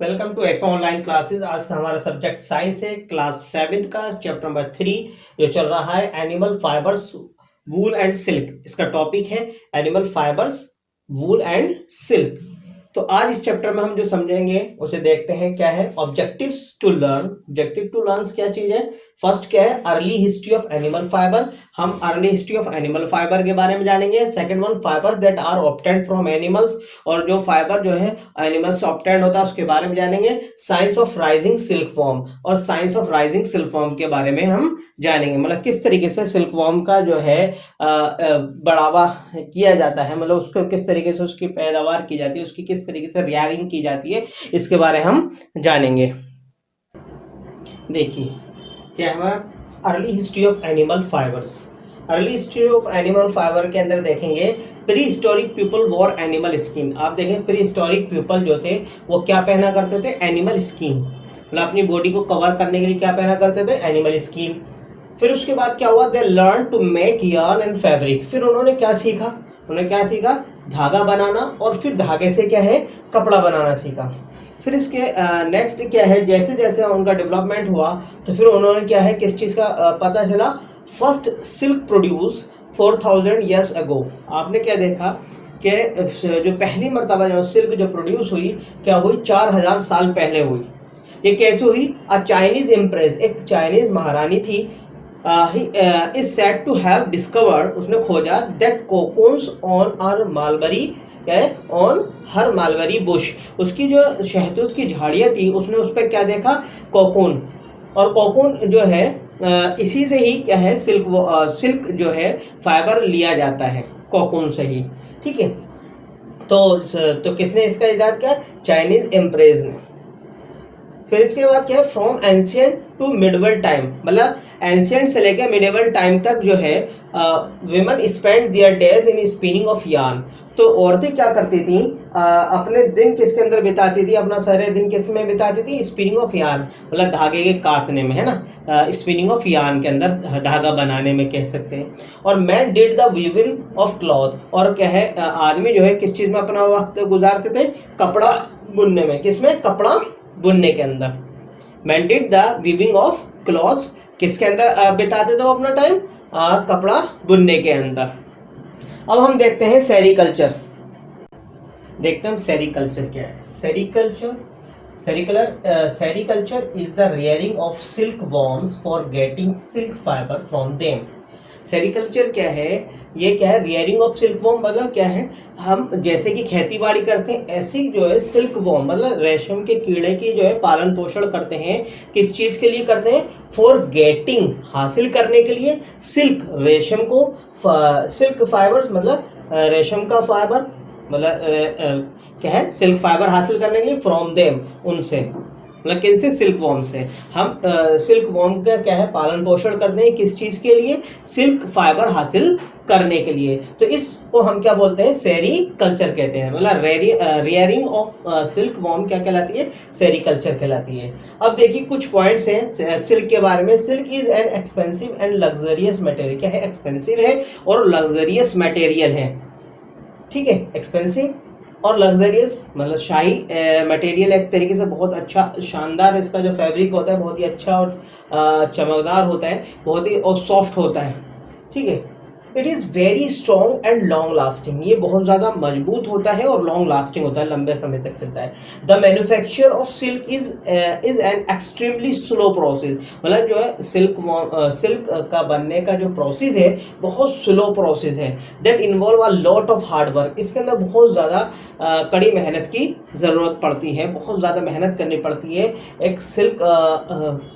Welcome to F online classes. आज का हमारा सब्जेक्ट साइंस है, क्लास 7 का चैप्टर नंबर 3 जो चल रहा है animal fibres wool and silk. इसका टॉपिक है animal fibres wool and silk. तो आज इस चैप्टर में हम जो समझेंगे उसे देखते हैं। क्या है objectives to learn. Objective to learn क्या चीज है? फर्स्ट क्या है early history of animal fibre. हम early history of animal fibre के बारे में जानेंगे। Second one fibre that are obtained from animals, और जो फाइबर जो है एनिमल्स से ऑब्टेन्ड होता है उसके बारे में जानेंगे। Science of rising silkworm, और science of rising silkworm के बारे में हम जानेंगे। मतलब किस तरीके से सिल्क वॉर्म का जो है बढ़ावा किया जाता है, मतलब उसको किस तरीके से उसकी पैदावार की जाती है, उसकी किस तरीके से रियारिंग की जाती है, इसके बारे में हम जानेंगे। देखिए क्या है हमारा early history of animal fibres. Early history of animal fibre के अंदर देखेंगे pre historic people war animal skin. आप देखें प्री हिस्टोरिक पीपल जो थे वो क्या पहना करते थे? Animal skin. मतलब अपनी बॉडी को कवर करने के लिए क्या पहना करते थे? Animal skin. फिर उसके बाद क्या हुआ? They learn to make yarn and fabric. फिर उन्होंने क्या सीखा? उन्होंने क्या सीखा? धागा बनाना, और फिर धागे से क्या है कपड़ा बनाना सीखा। फिर इसके नेक्स्ट क्या है, जैसे जैसे उनका डेवलपमेंट हुआ तो फिर उन्होंने क्या है किस चीज़ का पता चला? First silk produce 4000 years ago. आपने क्या देखा कि जो पहली मरतबा जो सिल्क जो प्रोड्यूस हुई क्या हुई? 4000 साल पहले हुई। ये कैसे हुई? अ चाइनीज एम्प्रेस, एक चाइनीज महारानी थी, is said to have discovered, उसने खोजा that cocoons on are mulberry, क्या है? On her mulberry bush. उसकी जो शहतूत की झाड़ियाँ थी उसने उस पर क्या देखा? कोकून। और कोकून जो है इसी से ही क्या है सिल्क जो है फाइबर लिया जाता है कोकून से ही। ठीक है, तो किसने इसका इजाद किया? चाइनीज एम्प्रेस ने। फिर इसके बाद क्या है from ancient to medieval time, मतलब एंशियंट से लेकर मिडवल टाइम तक जो है women spend their days in spinning of yarn. तो औरतें क्या करती थी? अपने दिन किसके अंदर बिताती थी? अपना सारे दिन किस में बिताती थी? स्पिनिंग ऑफ यार्न, मतलब धागे के काटने में, है ना। स्पिनिंग ऑफ यार्न के अंदर धागा बनाने में कह सकते हैं। और man did the weaving of cloth, और क्या है आदमी जो है किस चीज़ में अपना वक्त गुजारते थे? कपड़ा बुनने में। किसमें? कपड़ा बुनने के अंदर। Man did the weaving of clothes, किसके अंदर बिताते थे वो अपना टाइम? कपड़ा बुनने के अंदर। अब हम देखते हैं सेरीकल्चर। देखते हैं हम सेरीकल्चर क्या है। Sericulture is the rearing of silk worms for getting silk fibre from them. Sericulture क्या है? ये क्या है? रियरिंग ऑफ सिल्क वॉर्म, मतलब क्या है हम जैसे कि खेती बाड़ी करते हैं ऐसे ही जो है सिल्क वॉर्म मतलब रेशम के कीड़े की जो है पालन पोषण करते हैं। किस चीज़ के लिए करते हैं? फॉर गेटिंग, हासिल करने के लिए, सिल्क रेशम को, सिल्क फाइबर्स मतलब रेशम का फाइबर, मतलब क्या है सिल्क फाइबर हासिल करने के लिए फ्रॉम देम, उनसे, मतलब किनसे? सिल्क वॉर्म से। हम सिल्क वॉर्म का क्या है पालन पोषण करते हैं किस चीज़ के लिए? सिल्क फाइबर हासिल करने के लिए। तो इसको हम क्या बोलते हैं? सेरीकल्चर कहते हैं। मतलब रेयरिंग ऑफ सिल्क वॉर्म क्या कहलाती है? सेरीकल्चर कहलाती है। अब देखिए कुछ पॉइंट्स हैं सिल्क के बारे में। Silk is an expensive and luxurious material. क्या है? एक्सपेंसिव है और लग्जरियस मटेरियल है। ठीक है, एक्सपेंसिव और लग्जरियस मतलब शाही मटेरियल, एक तरीके से बहुत अच्छा शानदार इसका जो फैब्रिक होता है बहुत ही अच्छा और चमकदार होता है, बहुत ही और सॉफ्ट होता है। ठीक है, it is very strong and long lasting. ये बहुत ज़्यादा मजबूत होता है और लॉन्ग लास्टिंग होता है, लंबे समय तक चलता है। The manufacture of silk is an extremely slow process. मतलब जो है सिल्क का बनने का जो प्रोसेस है बहुत स्लो प्रोसेस है। That involve a lot of hard work. इसके अंदर बहुत ज़्यादा कड़ी मेहनत की ज़रूरत पड़ती है, बहुत ज़्यादा मेहनत करनी पड़ती है एक सिल्क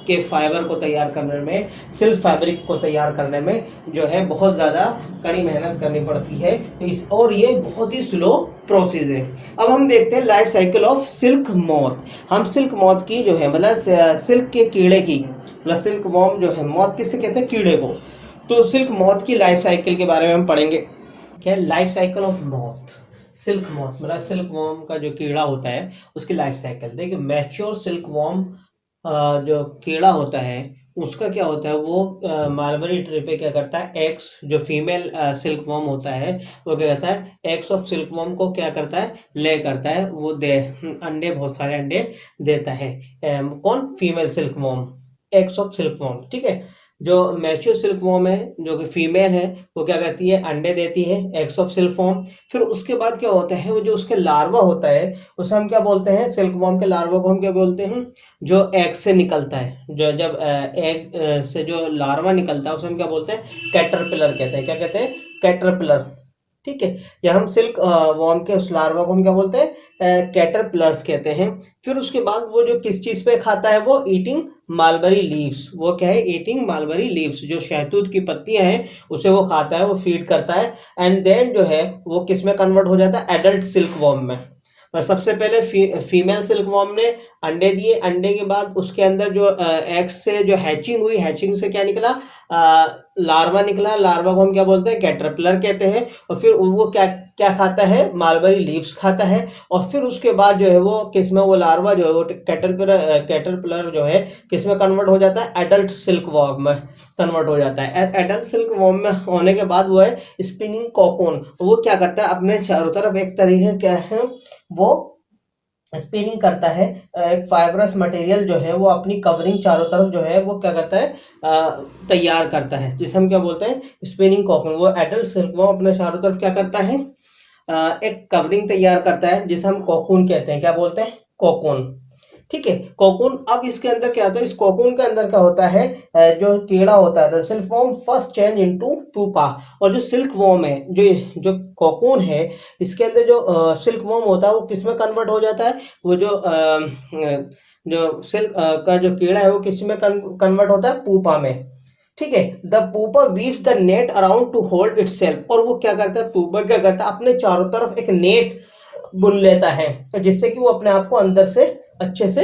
के फाइबर को तैयार करने में, सिल्क फैब्रिक को तैयार करने में जो है बहुत ज़्यादा कड़ी मेहनत करनी पड़ती है। और ये बहुत ही स्लो प्रोसेस है। अब हम देखते हैं life cycle of silk moth. हम सिल्क मॉथ की जो है मतलब सिल्क के कीड़े की, मतलब सिल्क वॉर्म जो है, मॉथ किससे कहते हैं? कीड़े को। तो सिल्क मॉथ की लाइफ साइकिल के बारे में हम पढ़ेंगे। क्या है life cycle of moth? Silk moth मतलब सिल्क वॉर्म का जो कीड़ा होता है उसकी लाइफ साइकिल। देखिए मैच्योर सिल्क वॉर्म जो कीड़ा होता है उसका क्या होता है, वो मालबरी ट्री पे क्या करता है, एग्स, जो फीमेल सिल्क वर्म होता है वो क्या करता है, एग्स ऑफ सिल्क वर्म को क्या करता है, ले करता है, वो दे अंडे, बहुत सारे अंडे देता है। कौन, female silk worm, eggs of silk worm, ठीक है। जो मैच्योर सिल्क वर्म है, जो कि फीमेल है, वो क्या करती है, अंडे देती है, एग्स ऑफ सिल्क वर्म। फिर उसके बाद क्या होता है, वो जो उसके लार्वा होता है उसे हम क्या बोलते हैं, सिल्क वर्म के लार्वा को हम क्या बोलते हैं, जो एग से निकलता है, जो जब एग से जो लार्वा निकलता है उसे हम क्या बोलते हैं, कैटरपिलर कहते हैं। क्या कहते हैं, कैटरपिलर, ठीक है। या हम सिल्क वॉर्म के उस लार्वा को हम क्या बोलते हैं, कैटरपिलर्स कहते हैं। फिर उसके बाद वो जो किस चीज पे खाता है, वो ईटिंग मालबरी लीव्स, वो क्या है, ईटिंग मालबरी लीव्स, जो शहतूत की पत्तियां हैं उसे वो खाता है, वो फीड करता है। एंड देन जो है वो किस में कन्वर्ट हो जाता है, एडल्ट सिल्क वॉर्म में। सबसे पहले फीमेल सिल्क वॉर्म ने अंडे दिए, अंडे के बाद उसके अंदर जो एग्स से जो हैचिंग हुई, हैचिंग से क्या निकला, लार्वा निकला, लार्वा को हम क्या बोलते हैं, कैटरपिलर कहते हैं। और फिर वो क्या क्या खाता है, मालबरी लीव्स खाता है। और फिर उसके बाद जो है वो किस में, वो लार्वा जो है वो कैटरपिलर जो है किस में कन्वर्ट हो जाता है, एडल्ट सिल्क वॉर्म में कन्वर्ट हो जाता है। एडल्ट सिल्क वॉर्म में होने के बाद वो है स्पिनिंग कॉकून, वो क्या करता है, अपने चारों तरफ एक तरीके क्या है, वो स्पिनिंग करता है, एक फाइब्रस मटेरियल जो है वो अपनी कवरिंग चारों तरफ जो है वो क्या करता है, तैयार करता है, जिसे हम क्या बोलते हैं, स्पिनिंग कॉकून। वो एडल्ट सिल्क वो अपने चारों तरफ क्या करता है, एक कवरिंग तैयार करता है, जिसे हम कोकून कहते हैं। क्या बोलते हैं, कोकून, ठीक है, कोकून। अब इसके अंदर क्या होता है, इस कोकून के अंदर क्या होता है, जो कीड़ा होता है, the silk worm first change into pupa. और जो सिल्क वॉर्म है, जो जो कोकून है, इसके अंदर जो सिल्क वॉर्म होता है वो किस में कन्वर्ट हो जाता है, वो जो सिल्क का जो कीड़ा है वो किस में कन्वर्ट होता है, पूपा में, ठीक है। The pupa weaves the net around two hold itself. और वो क्या करता है, पूपा क्या करता है, अपने चारों तरफ एक नेट बुन लेता है, जिससे कि वो अपने आप को अंदर से अच्छे से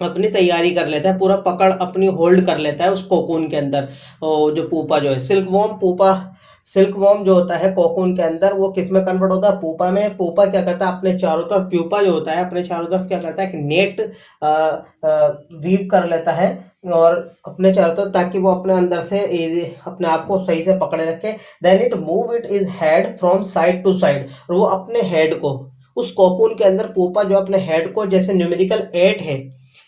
अपनी तैयारी कर लेता है, पूरा पकड़ अपनी होल्ड कर लेता है उस कोकून के अंदर। जो पूपा जो है, silk worm, pupa, silk worm जो होता है कोकून के अंदर, वो किस में कन्वर्ट होता है, पूपा में। पूपा क्या करता है, अपने चारों तरफ, प्यूपा जो होता है अपने चारों तरफ क्या करता है, एक नेट वीव कर लेता है, और अपने चारों तरफ, ताकि वो अपने अंदर से इजी अपने आप को सही से पकड़े रखे। Then it move it is head from side to side. और वो अपने हेड को उस कोकून के अंदर, पूपा जो अपने हेड को, जैसे न्यूमेरिकल 8 है,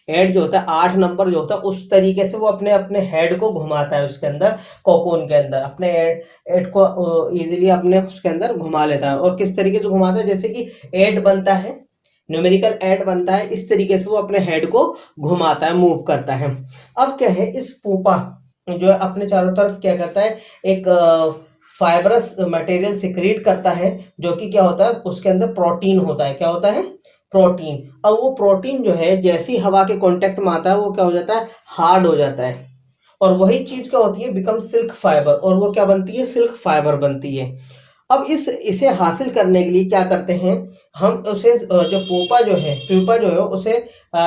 हेड जो होता है 8 नंबर जो होता है, उस तरीके से वो अपने अपने हेड को घुमाता है उसके अंदर, कोकून के अंदर अपने हेड को इजीली अपने उसके अंदर घुमा लेता है। और किस तरीके से घुमाता है, जैसे कि 8 बनता है, न्यूमेरिकल 8 बनता है, इस तरीके से वो अपने हेड को घुमाता है, मूव करता है। अब क्या है, इस पूपा जो है अपने चारों तरफ क्या करता है, एक फाइब्रस मटेरियल सिक्रीट करता है, जो कि क्या होता है, उसके अंदर प्रोटीन होता है। क्या होता है, प्रोटीन। अब वो प्रोटीन जो है जैसे ही हवा के कांटेक्ट में आता है, वो क्या हो जाता है, हार्ड हो जाता है। और वही चीज क्या होती है, बिकम सिल्क फाइबर। और वो क्या बनती है, सिल्क फाइबर बनती है। अब इसे हासिल करने के लिए क्या करते हैं, हम उसे जो प्यूपा जो है उसे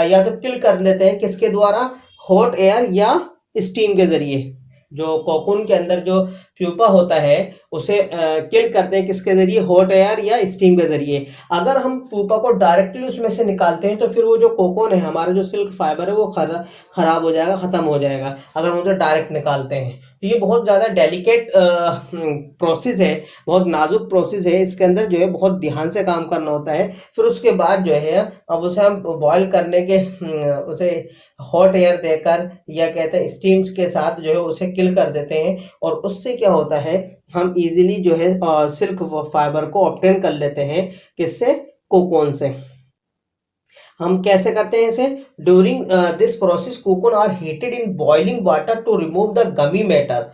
या तो किल कर लेते हैं, किसके द्वारा, हॉट एयर या स्टीम के जरिए। जो कोकून के अंदर जो प्यूपा होता है उसे किल करते हैं, किसके जरिए, हॉट एयर या स्टीम के जरिए। अगर हम प्यूपा को डायरेक्टली उसमें से निकालते हैं तो फिर वो जो कोकून है, हमारा जो सिल्क फाइबर है, वो खराब हो जाएगा, खत्म हो जाएगा, अगर हम उसे डायरेक्ट निकालते हैं। तो ये बहुत ज़्यादा डेलिकेट प्रोसेस है, बहुत नाजुक प्रोसेस है, इसके अंदर जो है बहुत ध्यान से काम करना होता है। फिर उसके बाद जो है, अब उसे हम बॉयल करने के उसे हॉट एयर देकर या कहते हैं स्टीम्स के साथ जो है उसे किल कर देते हैं। और उससे क्या होता है, हम इजीली जो है सिल्क फाइबर को ऑब्टेन कर लेते हैं, किससे, कोकून से। हम कैसे करते हैं इसे, during this process cocoon are heated in boiling water to remove the gummy matter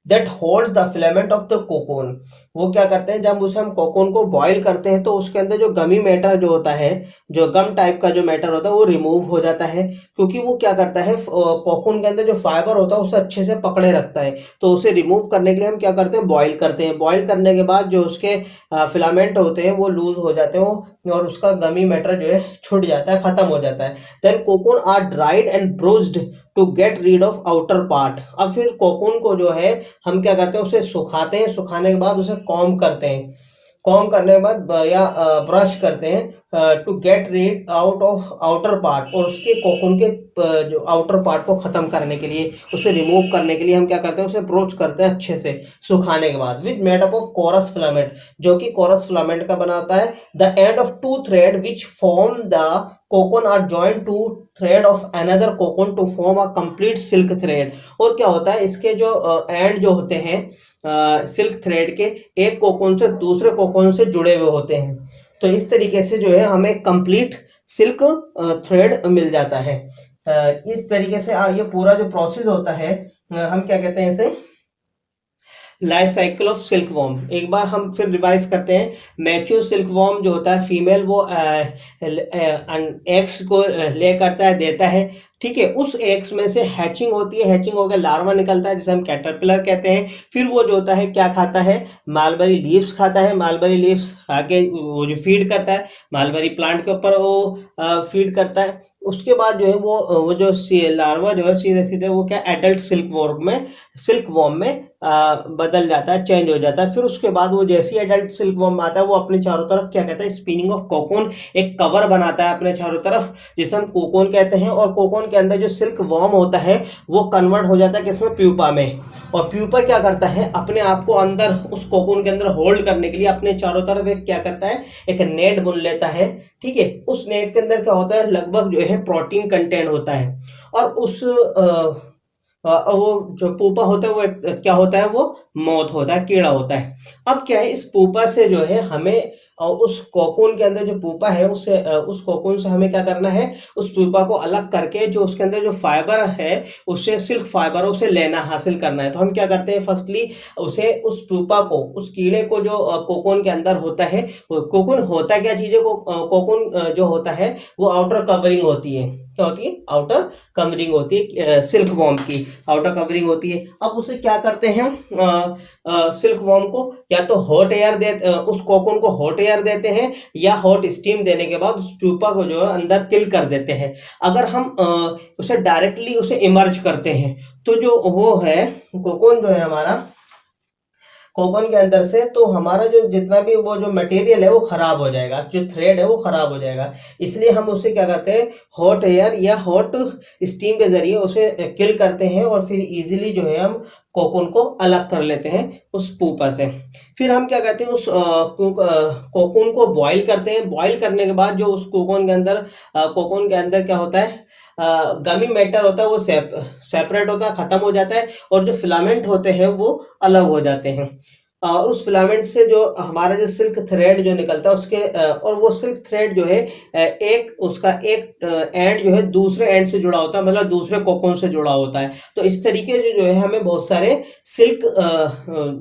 that holds the filament of the cocoon. वो क्या करते हैं, जब उसे हम कोकून को बॉईल करते हैं तो उसके अंदर जो गमी मैटर जो होता है, जो गम टाइप का जो मैटर होता है, वो रिमूव हो जाता है। क्योंकि वो क्या करता है, कोकून के अंदर जो फाइबर होता है उसे अच्छे से पकड़े रखता है। तो उसे रिमूव करने के लिए हम क्या करते हैं, बॉईल करते हैं। बॉईल करने के बाद जो उसके फिलामेंट होते हैं वो लूज हो जाते हैं, और उसका गमी मैटर जो है छूट जाता है, खत्म हो जाता है। Then cocoon are dried and brushed to get rid of outer part. अब फिर कोकून को जो है हम क्या करते हैं, उसे सुखाते हैं, सुखाने के बाद उसे कॉम्ब करते हैं, कॉम्ब करने के बाद या ब्रश करते हैं, to get rid out of outer part, और उसके कोकून के जो आउटर पार्ट को ख़त्म करने के लिए, उसे रिमूव करने के लिए हम क्या करते हैं, उसे ब्रोच करते हैं अच्छे से सुखाने के बाद, which made up of coarse filament, जो कि कोरस फिलामेंट का बनाता है। The end of two thread which form the cocoon are joint to thread of another cocoon to form a complete silk thread. और क्या होता है, इसके जो एंड जो होते हैं सिल्क थ्रेड के, एक कोकोन से दूसरे कोकोन से जुड़े हुए होते हैं। तो इस तरीके से जो है हमें कंप्लीट सिल्क थ्रेड मिल जाता है। इस तरीके से ये पूरा जो प्रोसेस होता है, हम क्या कहते हैं इसे, life cycle of silk worm. एक बार हम फिर रिवाइज करते हैं। मैच्योर सिल्क वॉर्म जो होता है फीमेल, वो एग्स को ले करता है, देता है, ठीक है। उस एग्स में से हैचिंग होती है, हैचिंग होकर लार्वा निकलता है जिसे हम कैटरपिलर कहते हैं। फिर वो जो होता है क्या खाता है, मालबरी लीव्स खाता है। मालबरी लीव्स आके वो जो फीड करता है, मालबरी प्लांट के ऊपर वो फीड करता है। उसके बाद जो है वो जो लार्वा जो है सीधे सीधे वो क्या एडल्ट सिल्क वॉर्म में बदल जाता है, चेंज हो जाता है। फिर उसके बाद वो जैसी एडल्ट सिल्क वॉर्म आता है, वो अपने चारों तरफ क्या कहता है, स्पिनिंग ऑफ कोकोन, एक कवर बनाता है अपने चारों तरफ, जिसे हम कोकोन कहते हैं। और कोकोन के अंदर जो सिल्क वॉर्म होता है वो कन्वर्ट हो जाता है किसमें, प्यूपा में। और प्यूपा क्या करता है, अपने आप को अंदर उस कोकोन के अंदर होल्ड करने के लिए अपने चारों तरफ एक क्या करता है, एक नेट बुन लेता है, ठीक है। उस नेट के अंदर क्या होता है, लगभग जो है प्रोटीन कंटेंट होता है। और उस वो जो पूपा होता है वो क्या होता है, वो मौत होता है, कीड़ा होता है। अब क्या है, इस पूपा से जो है हमें उस कोकून के अंदर जो पूपा है उससे उस कोकून से हमें क्या करना है, उस पूपा को अलग करके जो उसके अंदर जो फाइबर है, उससे सिल्क फाइबर उसे लेना, हासिल करना है। तो हम क्या करते हैं, फर्स्टली उसे उस पूपा को, उस कीड़े को जो कोकून के अंदर होता है, कोकून होता क्या चीज़ है, कोकून जो होता है वो आउटर कवरिंग होती है। क्या होती है, आउटर कवरिंग होती है सिल्क वॉर्म की, आउटर कवरिंग होती है। अब उसे क्या करते हैं, सिल्क वॉर्म को या तो हॉट एयर दे, उस कोकून को हॉट एयर देते हैं, या हॉट स्टीम देने के बाद उस प्यूपा को जो है अंदर किल कर देते हैं। अगर हम उसे डायरेक्टली उसे इमर्ज करते हैं, तो जो वो है कोकून जो है हमारा, कोकून के अंदर से, तो हमारा जो जितना भी वो जो मटेरियल है वो खराब हो जाएगा, जो थ्रेड है वो खराब हो जाएगा। इसलिए हम उसे क्या करते हैं, हॉट एयर या हॉट स्टीम के जरिए उसे किल करते हैं, और फिर इजीली जो है हम कोकून को अलग कर लेते हैं उस पूपा से। फिर हम क्या करते हैं, उस कोकून को बॉईल करते हैं। बॉईल करने के बाद जो उस कोकून के अंदर क्या होता है, गमी मैटर होता है, वो सेपरेट होता है, खत्म हो जाता है, और जो फिलामेंट होते हैं वो अलग हो जाते हैं। और उस फिलामेंट से जो हमारा जो सिल्क थ्रेड जो निकलता है उसके और वो सिल्क थ्रेड जो है उसका एक एंड जो है दूसरे एंड से जुड़ा होता है, मतलब दूसरे कोकून से जुड़ा होता है। तो इस तरीके से जो है हमें बहुत सारे सिल्क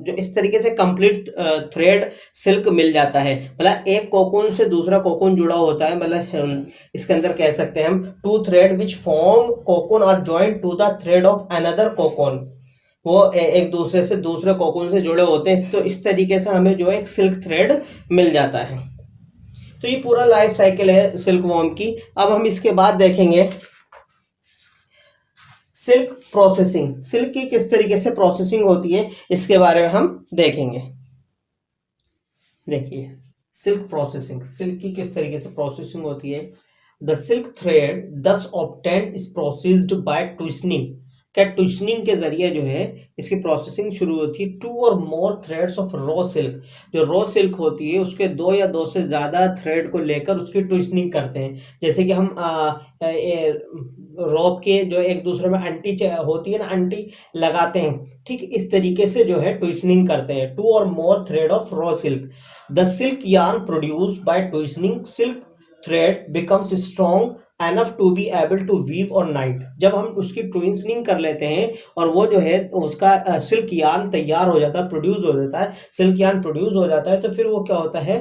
जो इस तरीके से कंप्लीट थ्रेड सिल्क मिल जाता है। मतलब एक कोकून से दूसरा कोकून जुड़ा होता है, मतलब इसके अंदर कह सकते हैं हम, two thread which form cocoon are joint to the thread of another cocoon, वो एक दूसरे से दूसरे कोकून से जुड़े होते हैं। तो इस तरीके से हमें जो है एक सिल्क थ्रेड मिल जाता है। तो ये पूरा लाइफ साइकिल है सिल्क वॉर्म की। अब हम इसके बाद देखेंगे सिल्क प्रोसेसिंग, सिल्क की किस तरीके से प्रोसेसिंग होती है, इसके बारे में हम देखेंगे। देखिए सिल्क प्रोसेसिंग, सिल्क की किस तरीके से प्रोसेसिंग होती है। द सिल्क थ्रेड दस ऑब्टेन्ड इज प्रोसेस्ड बाय ट्विस्टनिंग। क्या ट्विस्टनिंग के जरिए जो है इसकी प्रोसेसिंग शुरू होती है। टू और मोर थ्रेड्स ऑफ रॉ सिल्क, जो रॉ सिल्क होती है उसके दो या दो से ज़्यादा थ्रेड को लेकर उसकी ट्विस्टनिंग करते हैं। जैसे कि हम रोप के जो एक दूसरे में अंटी होती है ना, अंटी लगाते हैं, ठीक इस तरीके से जो है ट्विस्टनिंग करते हैं। टू और more thread of raw silk, the silk yarn produced by twistening silk thread becomes strong enough to be able to weave or knit। जब हम उसकी ट्विस्टनिंग कर लेते हैं और वो जो है उसका सिल्क यार्न तैयार हो जाता है, प्रोड्यूस हो जाता है, सिल्क यार्न प्रोड्यूस हो जाता है, तो फिर वो क्या होता है,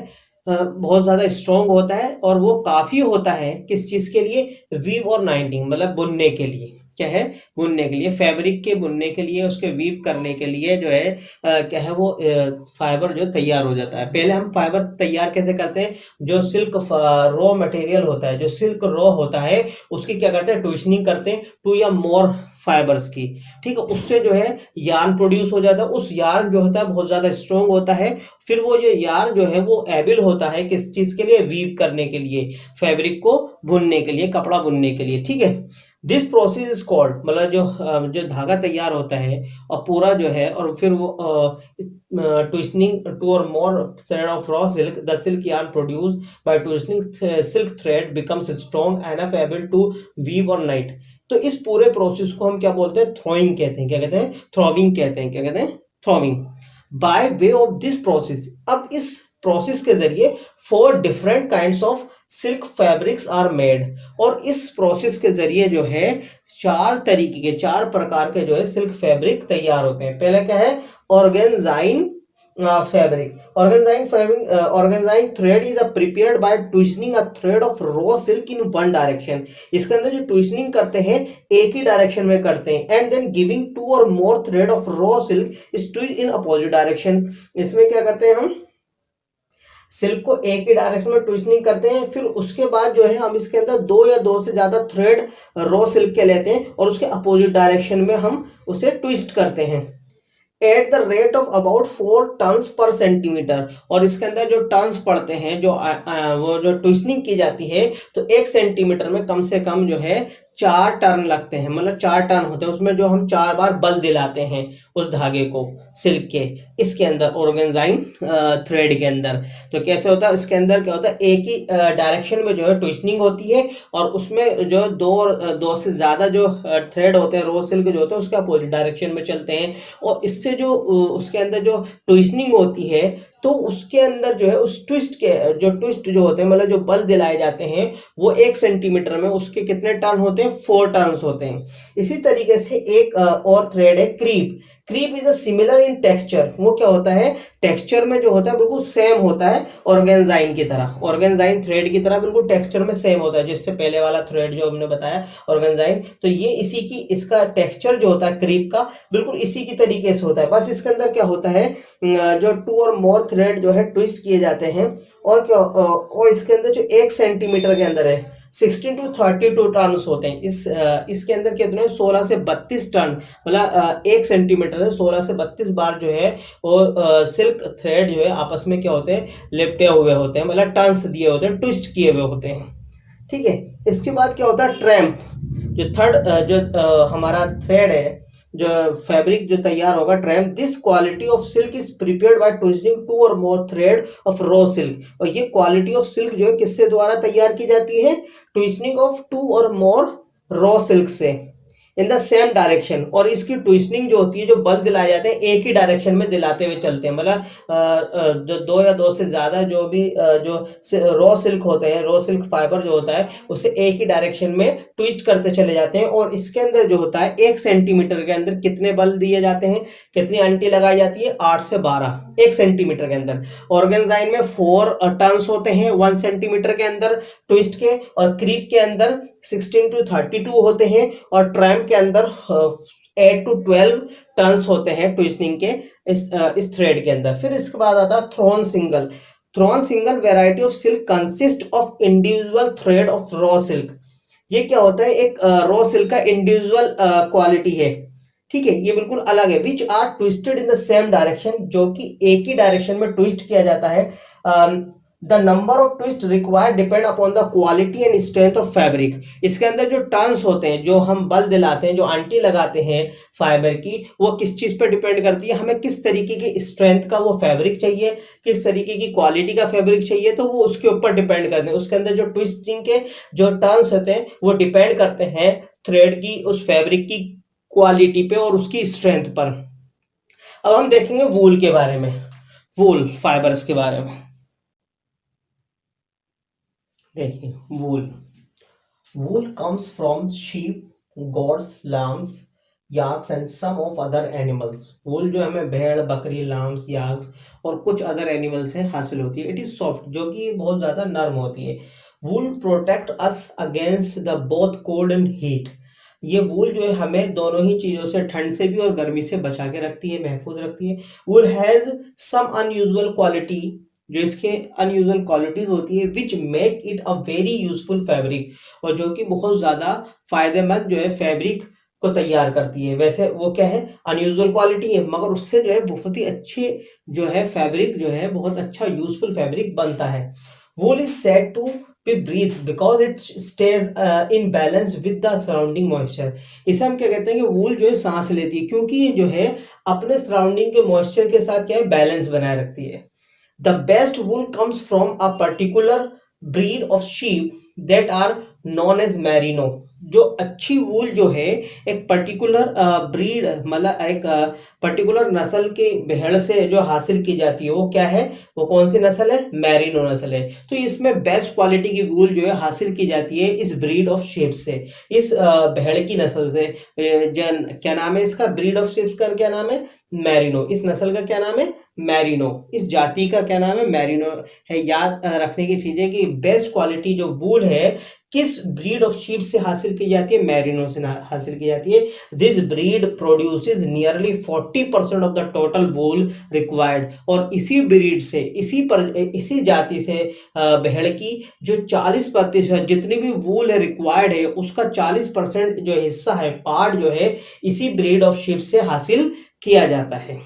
बहुत ज़्यादा स्ट्रॉन्ग होता है, और वो काफ़ी होता है किस चीज़ के लिए, वीव और नाइटिंग, मतलब बुनने के लिए। क्या है, बुनने के लिए, फैब्रिक के बुनने के लिए, उसके वीव करने के लिए जो है क्या है वो फाइबर जो तैयार हो जाता है। पहले हम फाइबर तैयार कैसे करते हैं, जो सिल्क रॉ मटेरियल होता है, जो सिल्क रॉ होता है उसकी क्या करते हैं, ट्विस्टनिंग करते हैं 2 या मोर फाइबर्स की, ठीक है, उससे जो है यार्न प्रोड्यूस हो जाता है। उस यार्न जो होता है बहुत ज्यादा स्ट्रॉन्ग होता है, फिर वो जो यार्न जो है वो एबल होता है किस चीज के लिए, वीव करने के लिए, फैब्रिक को बुनने के लिए, कपड़ा बुनने के लिए, ठीक है। दिस प्रोसेस इज कॉल्ड, मतलब जो धागा तैयार होता है और पूरा जो है, और फिर वो twisting 2 or more thread of raw silk, the silk yarn produced by twisting silk thread becomes strong enough able to weave or knit। तो इस पूरे प्रोसेस को हम क्या बोलते हैं, थ्रोइंग कहते हैं। क्या कहते हैं, थ्रोविंग कहते हैं। क्या कहते हैं, throwing. By way of this process, अब इस प्रोसेस के जरिए 4 different kinds of silk fabrics are made, और इस प्रोसेस के जरिए जो है 4 तरीके के, 4 प्रकार के जो है सिल्क फैब्रिक तैयार होते हैं। पहला क्या है, organzine fabric. Organzine thread is prepared by twisting a thread of raw silk in one direction. इसके अंदर जो ट्विस्टिंग करते हैं एक ही डायरेक्शन में करते हैं, and then giving 2 or more thread of raw silk is twist in opposite direction. इसमें क्या करते हैं, हम सिल्क को एक ही डायरेक्शन में ट्विस्टिंग करते हैं, फिर उसके बाद जो है हम इसके अंदर 2 या 2 से ज्यादा थ्रेड रॉ सिल्क के लेते हैं और उसके अपोजिट डायरेक्शन में हम उसे ट्विस्ट करते हैं at the rate of about 4 turns per centimetre. और इसके अंदर जो टन्स पड़ते हैं, जो वो जो ट्विस्टिंग की जाती है, तो 1 सेंटीमीटर में कम से कम जो है 4 टर्न लगते हैं, मतलब 4 टर्न होते हैं उसमें, जो हम 4 बार बल दिलाते हैं उस धागे को, सिल्क के, इसके अंदर ऑर्गेन्जाइन थ्रेड के अंदर। तो कैसे होता है, इसके अंदर क्या होता है, एक ही डायरेक्शन में जो है ट्विस्टिंग होती है, और उसमें जो 2 से ज्यादा जो थ्रेड होते हैं रॉ सिल्क जो होते हैं उसके अपोजिट डायरेक्शन में चलते हैं, और इससे जो उसके अंदर जो ट्विस्टिंग होती है, तो उसके अंदर जो है उस ट्विस्ट के जो ट्विस्ट जो होते हैं, मतलब जो बल दिलाए जाते हैं, वो 1 सेंटीमीटर में उसके कितने टर्न होते हैं, 4 टर्न्स होते हैं। इसी तरीके से एक और थ्रेड है crepe. Crepe is a similar in texture. वो क्या होता है, टेक्सचर में जो होता है बिल्कुल सेम होता है ऑर्गेन्जाइन की तरह, ऑर्गेन्जाइन थ्रेड की तरह बिल्कुल टेक्सचर में सेम होता है, जिससे पहले वाला थ्रेड जो हमने बताया ऑर्गेन्जाइन, तो ये इसी की, इसका टेक्सचर जो होता है क्रीप का बिल्कुल इसी की तरीके से होता है। बस इसके अंदर क्या होता है, जो 2 और मोर थ्रेड जो है ट्विस्ट किए जाते हैं, और क्या, और इसके अंदर जो 1 सेंटीमीटर के अंदर है 16 to 32 टर्न्स होते हैं। इसके अंदर कितने, 16 से 32 टर्न, मतलब 1 सेंटीमीटर है 16 से 32 बार जो है वो सिल्क थ्रेड जो है आपस में क्या होते हैं, लिपटे हुए होते हैं, मतलब टर्न्स दिए होते हैं, ट्विस्ट किए हुए होते हैं, ठीक है। इसके बाद क्या होता है, ट्रैम्प। जो थर्ड जो हमारा थ्रेड है, जो फैब्रिक जो तैयार होगा, tramp. This quality of silk is prepared by twisting 2 और more thread of raw silk. और ये क्वालिटी ऑफ सिल्क जो है किससे द्वारा तैयार की जाती है, ट्विस्टिंग ऑफ 2 और मोर रॉ सिल्क से इन द सेम डायरेक्शन। और इसकी ट्विस्टिंग जो होती है, जो बल दिलाए जाते हैं एक ही डायरेक्शन में दिलाते हुए चलते हैं, मतलब जो 2 या 2 से ज्यादा जो भी जो रॉ सिल्क होते हैं, रॉ सिल्क फाइबर जो होता है उसे एक ही डायरेक्शन में ट्विस्ट करते चले जाते हैं। और इसके अंदर जो होता है 1 सेंटीमीटर के अंदर कितने बल दिए जाते हैं, कितनी आंटी लगाई जाती है, 8 से 12 1 सेंटीमीटर के अंदर। ऑर्गेन्जाइन में 4 टर्न्स होते हैं 1 सेंटीमीटर के अंदर ट्विस्ट के, और क्रीप के अंदर 16 to 32 होते हैं, और ट्रैम्प के अंदर 8 to 12 टर्न्स होते हैं ट्विस्टिंग के इस थ्रेड के अंदर। फिर इसके बाद आता है thrown single. Thrown single variety of silk consist of individual thread of raw silk. ये क्या होता है, एक रॉ सिल्क का इंडिविजुअल क्वालिटी है, ठीक है, ये बिल्कुल अलग है। Which are twisted in the same direction, जो कि एक ही डायरेक्शन में ट्विस्ट किया जाता है। The number of twist required depend upon the quality and strength of fabric. इसके अंदर जो टर्न्स होते हैं, जो हम बल दिलाते हैं, जो आंटी लगाते हैं फाइबर की, वो किस चीज पर डिपेंड करती है, हमें किस तरीके की स्ट्रेंथ का वो फैब्रिक चाहिए, किस तरीके की क्वालिटी का फैब्रिक चाहिए, तो वो उसके ऊपर डिपेंड करते हैं। उसके अंदर जो ट्विस्टिंग के जो टर्न्स होते हैं वो डिपेंड करते हैं थ्रेड की, उस फैब्रिक की क्वालिटी पे और उसकी स्ट्रेंथ पर। अब हम देखेंगे वूल के बारे में, वूल फाइबर्स के बारे में। देखिए wool, wool comes from sheep, goats, lambs, yaks and some of other animals. Wool जो हमें भेड़, बकरी, लैम्स, याक्स और कुछ अदर एनिमल से हासिल होती है। इट इज सॉफ्ट, जो कि बहुत ज्यादा नर्म होती है। Wool protect us against the both cold and heat. ये वूल जो है हमें दोनों ही चीज़ों से, ठंड से भी और गर्मी से बचा के रखती है, महफूज रखती है। वूल हैज़ सम अनयूजुअल क्वालिटी, जो इसके अनयूजुअल क्वालिटीज होती है which make it a very useful fabric, और जो कि बहुत ज़्यादा फायदेमंद जो है फैब्रिक को तैयार करती है। वैसे वो क्या है, अनयूजुअल क्वालिटी है, मगर उससे जो है बहुत ही अच्छी जो है फैब्रिक जो है बहुत अच्छा यूजफुल फैब्रिक बनता है। Wool is said to be breathe because it stays in balance with the surrounding moisture. इसे हम क्या कहते हैं कि वूल जो है सांस लेती है, क्योंकि ये जो है अपने सराउंडिंग के मॉइस्चर के साथ क्या है, बैलेंस बनाए रखती है। The best wool comes from a particular breed of sheep that are known as merino। जो अच्छी वूल जो है एक पर्टिकुलर ब्रीड, मतलब एक पर्टिकुलर नस्ल के भेड़ से जो हासिल की जाती है, वो क्या है, वो कौन सी नस्ल है, मैरिनो नस्ल है। तो इसमें बेस्ट क्वालिटी की वूल जो है हासिल की जाती है इस ब्रीड ऑफ शेप से, इस भेड़ की नस्ल से। क्या नाम है इसका, ब्रीड ऑफ शेप्स का क्या नाम है, मैरिनो। इस नस्ल का क्या नाम है, मैरिनो। इस जाति का क्या नाम है, मैरिनो है। याद रखने की चीज है कि बेस्ट क्वालिटी जो वूल है किस ब्रीड ऑफ शीप से हासिल की जाती है, मैरिनो से हासिल की जाती है। This breed produces nearly 40% of the total wool required. और इसी ब्रीड से, इसी जाति से भेड़ की जो 40% जितनी भी वूल है रिक्वायर्ड है, उसका 40% जो हिस्सा है, पार्ट जो है, इसी ब्रीड ऑफ शीप से हासिल किया जाता है।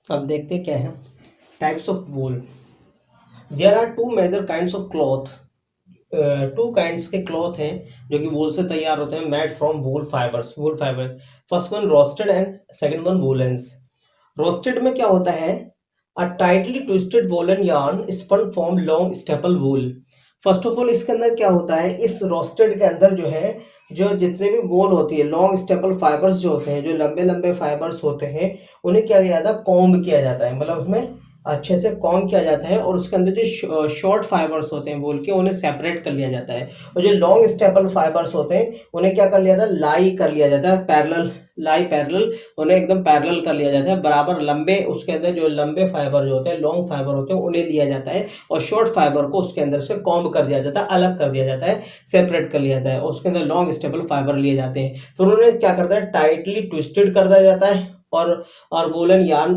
अब देखते क्या है types of wool. There are two major kinds of cloth. Two kinds के क्लॉथ हैं जो कि वूल से तैयार होते हैं, made from wool fibres, wool fibre. First one worsted and second one woollens. Worsted में क्या होता है, a tightly twisted woollen yarn spun from long staple wool. First of all इसके अंदर क्या होता है, इस रोस्टेड के अंदर जो है, जो जितने भी वूल होती है, लॉन्ग स्टेपल फाइबर्स जो होते हैं, जो लंबे लंबे फाइबर्स होते हैं, उन्हें क्या किया जाता है, कॉम्ब किया जाता है, मतलब उसमें अच्छे से कॉम्ब किया जाता है। और उसके अंदर जो शॉर्ट फाइबर्स होते हैं वूल के, उन्हें सेपरेट कर लिया जाता है। और जो लॉन्ग स्टेपल फाइबर्स होते हैं, उन्हें क्या कर लिया जाता है, लाई कर लिया जाता है, पैरेलल, लाई पैरेलल, उन्हें एकदम पैरेलल कर लिया जाता है, बराबर लंबे। उसके अंदर जो लंबे फाइबर जो होते हैं, लॉन्ग फाइबर होते हैं, उन्हें लिया जाता है, और शॉर्ट फाइबर को उसके अंदर से कॉम्ब कर दिया जाता है, अलग कर दिया जाता है, सेपरेट कर लिया जाता है, और उसके अंदर लॉन्ग स्टेबल फाइबर लिए जाते हैं। फिर उन्हें क्या करता है, टाइटली ट्विस्टेड कर दिया जाता है, और वूलन यार्न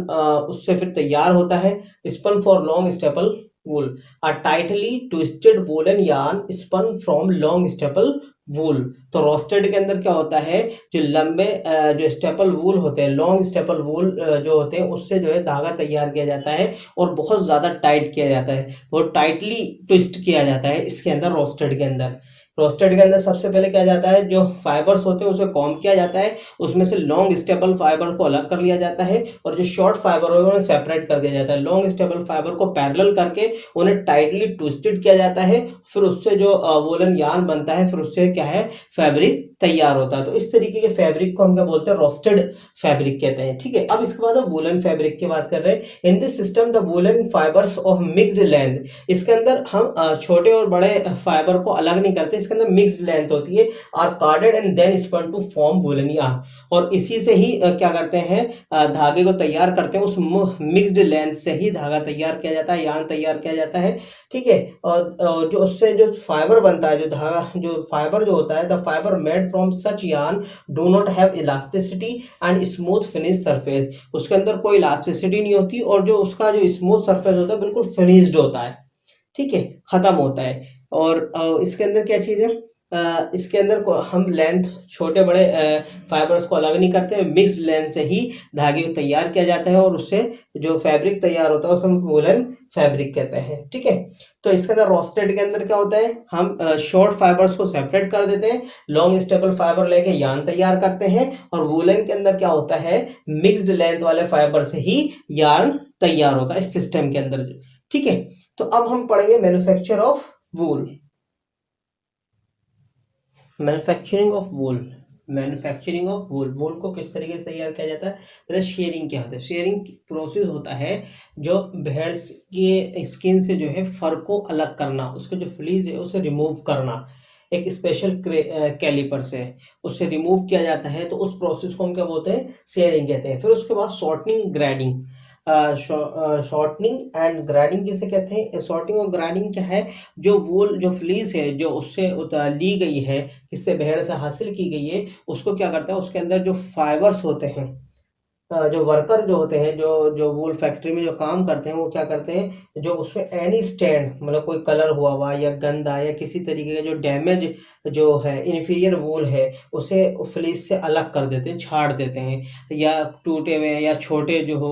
उससे फिर तैयार होता है। Spun for long staple wool, a tightly twisted woollen yarn spun from long staple wool. तो रोस्टेड के अंदर क्या होता है, जो लंबे जो स्टेपल वूल होते हैं, लॉन्ग स्टेपल वूल जो होते हैं, उससे जो है धागा तैयार किया जाता है, और बहुत ज़्यादा टाइट किया जाता है, बहुत टाइटली ट्विस्ट किया जाता है इसके अंदर, रोस्टेड के अंदर। रोस्टेड के अंदर सबसे पहले क्या जाता है, जो फाइबर्स होते हैं उसे कॉम्ब किया जाता है, उसमें से लॉन्ग स्टेपल फाइबर को अलग कर लिया जाता है, और जो शॉर्ट फाइबर है उन्हें सेपरेट कर दिया जाता है। लॉन्ग स्टेपल फाइबर को पैरेलल करके उन्हें टाइटली ट्विस्टेड किया जाता है, फिर उससे जो वोलन यार्न बनता है, फिर उससे क्या है, फैब्रिक तैयार होता है। तो इस तरीके के फैब्रिक को हम क्या बोलते हैं, रोस्टेड फैब्रिक कहते हैं। ठीक है, अब इसके बाद हम वूलन फैब्रिक की बात कर रहे हैं। In this system the woollen fibres of mixed length, इसके अंदर हम छोटे और बड़े फाइबर को अलग नहीं करते, इसके अंदर मिक्स्ड लेंथ होती है, are carded and then spun to form woollen yarn. और इसी से ही क्या करते हैं, धागे को तैयार करते हैं, उस मिक्स्ड लेंथ से ही धागा तैयार किया जाता है, यार्न तैयार किया जाता है। ठीक है, और जो उससे जो फाइबर बनता है, जो धागा, जो फाइबर जो होता है, the fibre made from such yarn do not have elasticity and smooth finish surface. उसके अंदर कोई इलास्टिसिटी नहीं होती, और जो उसका जो स्मूथ सरफेस होता है बिल्कुल फिनिश्ड होता है। ठीक है, खत्म होता है। और इसके अंदर क्या चीज़ है, इसके अंदर को हम लेंथ छोटे बड़े फाइबर्स को अलग नहीं करते, मिक्स लेंथ से ही धागे को तैयार किया जाता है, और उससे जो फैब्रिक तैयार होता है उसे हम वूलन फैब्रिक कहते हैं। ठीक है, तो इसके अंदर रोस्टेड के अंदर क्या होता है, हम शॉर्ट फाइबर्स को सेपरेट कर देते हैं, लॉन्ग स्टेपल फाइबर लेके यार्न तैयार करते हैं, और वूलन के अंदर क्या होता है, मिक्स्ड लेंथ वाले फाइबर से ही यार्न तैयार होता है इस सिस्टम के अंदर। ठीक है, तो अब हम पढ़ेंगे manufacture of wool. Manufacturing of wool, manufacturing of wool, wool को किस तरीके से तैयार किया जाता है, पहले शेयरिंग क्या होता है। शेयरिंग प्रोसेस होता है जो भेड़ के स्किन से जो है फर को अलग करना, उसके जो फ्लीज है उसे रिमूव करना, एक स्पेशल कैलिपर से उससे रिमूव किया जाता है। तो उस प्रोसेस को हम क्या बोलते हैं, शेयरिंग कहते हैं। फिर उसके बाद shortening, grading. Shortening and grinding किसे कहते हैं? शॉर्टनिंग और ग्राइंडिंग क्या है? जो वूल जो फ्लीस है जो उससे ली गई है, किससे? भेड़ से हासिल की गई है, उसको क्या करता है, उसके अंदर जो फाइबर्स होते हैं, जो वर्कर जो होते हैं, जो जो वूल फैक्ट्री में जो काम करते हैं, वो क्या करते हैं, जो उसमें एनी स्टैंड मतलब कोई कलर हुआ हुआ या गंदा या किसी तरीके का जो डैमेज जो है इन्फीरियर वूल है, उसे फ्लीस से अलग कर देते हैं, छाड़ देते हैं, या टूटे हुए या छोटे जो हो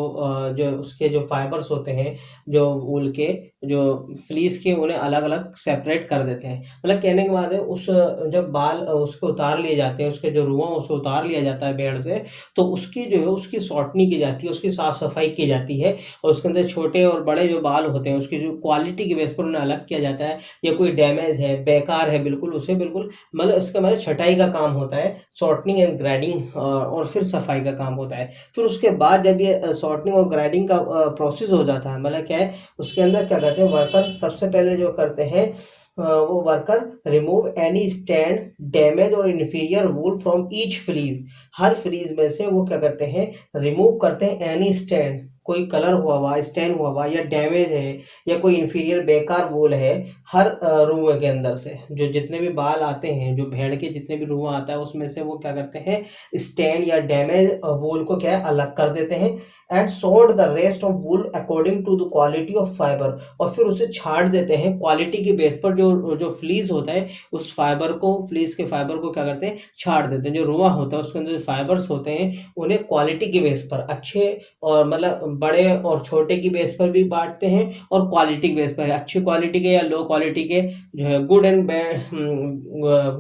जो उसके जो फाइबर्स होते हैं जो वूल के, जो फ्लीस के, उन्हें अलग अलग सेपरेट कर देते हैं। मतलब कहने के बाद है उस जब बाल उसको उतार लिए जाते हैं, उसके जो रुआ उसको उतार लिया जाता है भेड़ से, तो उसकी जो है उसकी सॉर्टनिंग की जाती है, उसकी साफ सफाई की जाती है, और उसके अंदर छोटे और बड़े जो बाल होते हैं उसकी जो क्वालिटी की बेस पर उन्हें अलग किया जाता है, या कोई डैमेज है, बेकार है बिल्कुल, उसे बिल्कुल मतलब इसका मतलब छटाई का काम होता है, सॉर्टनिंग एंड ग्रेडिंग, और फिर सफाई का काम होता है। फिर उसके बाद जब ये सॉर्टनिंग और ग्रेडिंग का प्रोसेस हो जाता है, मतलब क्या है, उसके अंदर क्या करते हैं वर्कर, सबसे पहले जो करते हैं वो worker remove any stained damage और inferior wool from each fleece. हर फ्लीज में से वो क्या करते हैं, रिमूव करते हैं एनी स्टैंड, कोई कलर हुआ हुआ स्टैंड हुआ हुआ या डैमेज है या कोई इन्फीरियर बेकार वूल है, हर रुए के अंदर से जो जितने भी बाल आते हैं, जो भेड़ के जितने भी रुआ आता है उसमें से वो क्या करते हैं, स्टैंड या डैमेज वूल को क्या है अलग कर देते हैं, and sort the rest of wool according to the quality of fibre, और फिर उसे छाट देते हैं क्वालिटी के बेस पर, जो जो फ्लीस होता है उस फाइबर को, फ्लीस के फाइबर को क्या करते हैं, छाट देते हैं, जो रुआ होता है उसके अंदर जो फाइबर्स होते हैं उन्हें क्वालिटी के बेस पर, अच्छे और मतलब बड़े और छोटे की बेस पर भी बांटते हैं, और क्वालिटी के बेस पर अच्छी क्वालिटी के या लो क्वालिटी के जो है गुड एंड बैड,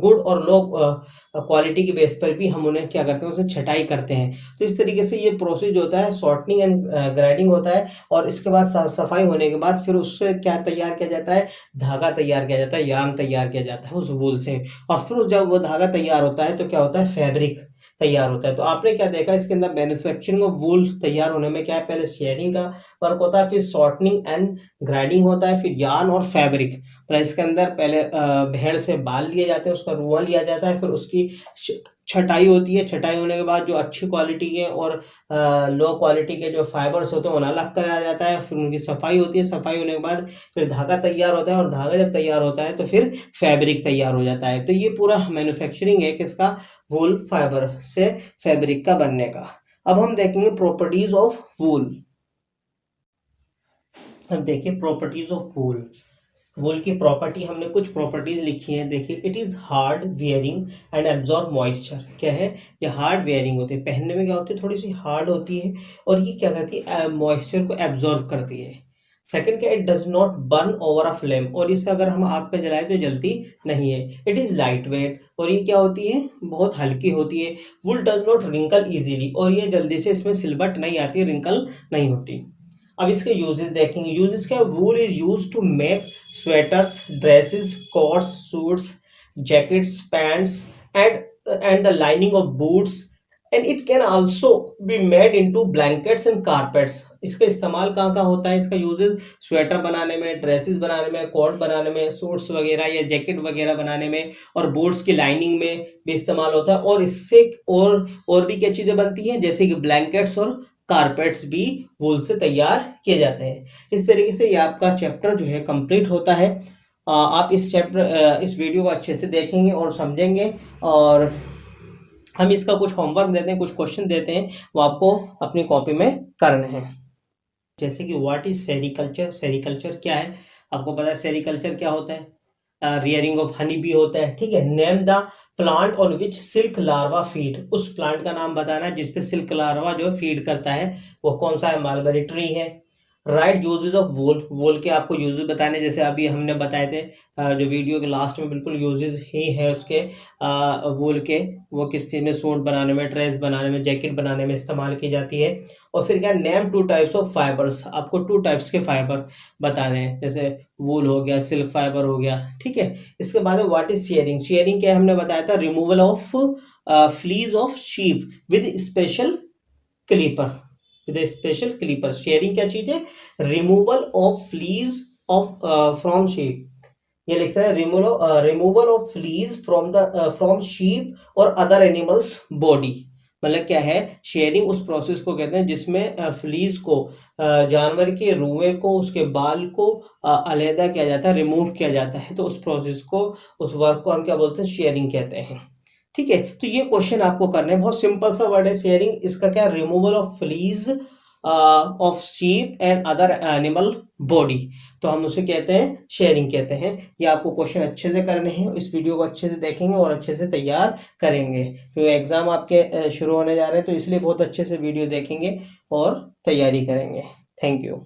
गुड और लो क्वालिटी के बेस पर भी हम उन्हें क्या करते हैं, उसे छटाई करते हैं। तो इस तरीके से ये प्रोसेस होता है, शॉर्टनिंग एंड ग्राइंडिंग होता है, और इसके बाद सफाई होने के बाद फिर उससे क्या तैयार किया जाता है, धागा तैयार किया जाता है, यार्न तैयार किया जाता है उस वूल से, और फिर जब वो धागा तैयार होता है तो क्या होता है, फैब्रिक तैयार होता है। तो आपने क्या देखा इसके अंदर, मैन्युफैक्चरिंग ऑफ वूल तैयार होने में क्या है, पहले शेयरिंग का वर्क होता है, फिर शॉर्टनिंग एंड ग्राइंडिंग होता है, फिर यार्न और फैब्रिक। पर इसके अंदर पहले भेड़ से बाल लिए जाते हैं, उसका रुआ लिया जाता है, फिर उसकी छटाई होती है, छटाई होने के बाद जो अच्छी क्वालिटी के और लो क्वालिटी के जो फाइबर्स होते हैं उन्हें अलग कराया जाता है, फिर उनकी सफाई होती है, सफाई होने के बाद फिर धागा तैयार होता है, और धागा जब तैयार होता है तो फिर फैब्रिक तैयार हो जाता है। तो ये पूरा मैन्युफैक्चरिंग है किसका, वूल फाइबर से फैब्रिक का बनने का। अब हम देखेंगे प्रॉपर्टीज ऑफ वूल। अब देखिए प्रॉपर्टीज ऑफ वूल। वूल की प्रॉपर्टी, हमने कुछ प्रॉपर्टीज लिखी हैं, देखिए, it is hard wearing and absorb moisture. क्या है, ये हार्ड वेयरिंग होती है, पहनने में क्या होती है, थोड़ी सी हार्ड होती है, और ये क्या करती है, मॉइस्चर को एब्जॉर्ब करती है। सेकंड क्या, it does not burn over a flame, और इसे अगर हम आग पे जलाएं तो जलती नहीं है। इट इज लाइट वेट, और ये क्या होती है, बहुत हल्की होती है। वुल डज नॉट रिंकल इजीली, और ये जल्दी से इसमें सिलबट नहीं आती, रिंकल नहीं होती। अब इसके यूजेस देखेंगे, यूजेस क्या, wool is use to make sweaters, dresses, coats, suits, jackets, pants, and the lining of boots, and it can also be made into blankets and carpets. इसका इस्तेमाल कहाँ कहाँ होता है, इसका यूजेस स्वेटर बनाने में, ड्रेसेस बनाने में, कोट बनाने में, सूट्स वगैरह या जैकेट वगैरह बनाने में, और बूट्स की लाइनिंग में भी इस्तेमाल होता है, और इससे और भी क्या चीज़ें बनती हैं, जैसे कि ब्लैंकेट्स और कारपेट्स भी वूल से तैयार किए जाते हैं। इस तरीके से ये आपका चैप्टर जो है कंप्लीट होता है। आप इस वीडियो को अच्छे से देखेंगे और समझेंगे, और हम इसका कुछ होमवर्क देते हैं, कुछ क्वेश्चन देते हैं, वो आपको अपनी कॉपी में करने हैं। जैसे कि व्हाट इज सेरिकल्चर, सेरिकल्चर क्या है, आपको पता है सेरिकल्चर क्या होता है, रियरिंग ऑफ हनी बी होता है, ठीक है। Name the plant on which silk larva feed, उस प्लांट का नाम बताना है जिसपे सिल्क लार्वा जो फीड करता है, वो कौन सा है, मालबेरी ट्री है। राइट यूजेस ऑफ वूल, वूल के आपको यूजेस बताने, जैसे अभी हमने बताए थे जो वीडियो के लास्ट में, बिल्कुल यूजेस ही है उसके वूल के, वो किस चीज़ में, सूट बनाने में, ड्रेस बनाने में, जैकेट बनाने में इस्तेमाल की जाती है। और फिर क्या, name two types of fibres, आपको टू टाइप्स के फाइबर बताने हैं, जैसे वूल हो गया, सिल्क फाइबर हो गया, ठीक है। इसके बाद में व्हाट इज शेयरिंग, शेयरिंग क्या हमने बताया था, removal of fleas of sheep with special clipper, with special clipper. Sharing क्या चीज है, removal of fleas of from sheep, ये लिखता है removal of fleas from sheep और अदर एनिमल्स बॉडी, मतलब क्या है, शेयरिंग उस प्रोसेस को कहते हैं जिसमें फ्लीज को, जानवर के रुए को, उसके बाल को अलहदा किया जाता है, रिमूव किया जाता है, तो उस प्रोसेस को, उस वर्क को हम क्या बोलते हैं, शेयरिंग कहते हैं। ठीक है, तो ये क्वेश्चन आपको करने हैं, बहुत सिंपल सा वर्ड है शेयरिंग, इसका क्या, removal of fleas of sheep and other animal body, तो हम उसे कहते हैं शेयरिंग कहते हैं। ये आपको क्वेश्चन अच्छे से करने हैं, इस वीडियो को अच्छे से देखेंगे और अच्छे से तैयार करेंगे, क्योंकि एग्जाम आपके शुरू होने जा रहे हैं, तो इसलिए बहुत अच्छे से वीडियो देखेंगे और तैयारी करेंगे। Thank you.